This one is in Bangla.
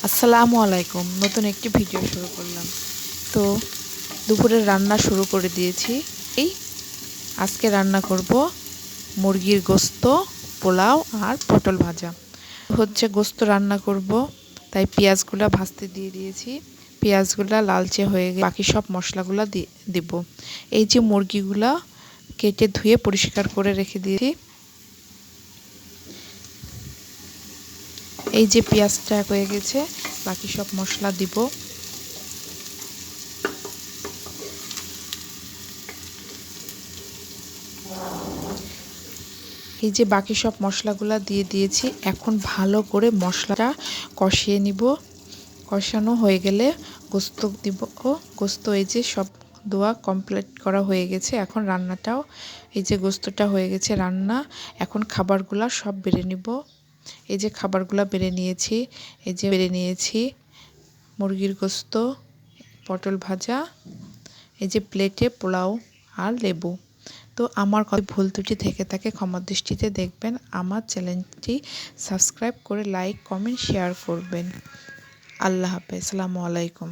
আসসালামু আলাইকুম। নতুন একটি ভিডিও শুরু করলাম। তো দুপুরের রান্না শুরু করে দিয়েছি। এই আজকে রান্না করব মুরগির গোস্ত, পোলাও আর পটল ভাজা। গোস্ত রান্না করব, তাই পেঁয়াজগুলো ভাজতে দিয়ে দিয়েছি। পেঁয়াজগুলো লালচে হয়ে গেলে বাকি সব মশলাগুলো দিব। এই যে মুরগিগুলো কেটে ধুয়ে পরিষ্কার করে রেখে দিয়েছি। এই যে পেঁয়াজটা হয়ে গেছে, বাকি সব মশলা দিব। এই যে বাকি সব মশলাগুলো দিয়ে দিয়েছি। এখন ভালো করে মশলাটা কষিয়ে নিব। কষানো হয়ে গেলে গোস্ত দিব। গোস্ত এই যে সব দেওয়া কমপ্লিট করা হয়ে গেছে। এখন রান্নাটাও এই যে গোস্তটা হয়ে গেছে রান্না। এখন খাবারগুলো সব বেড়ে নিব। এই যে খাবারগুলো বেড়ে নিয়েছি। এই যে বেড়ে নিয়েছি মুরগির গোস্ত, পটল ভাজা, এই যে প্লেটে পোলাও আর লেবু। তো আমার কথা ভুল ত্রুটি থেকে থাকে ক্ষমার দৃষ্টিতে দেখবেন। আমার চ্যানেলটি সাবস্ক্রাইব করে লাইক, কমেন্ট, শেয়ার করবেন। আল্লাহ হাফেজ। আসসালামু আলাইকুম।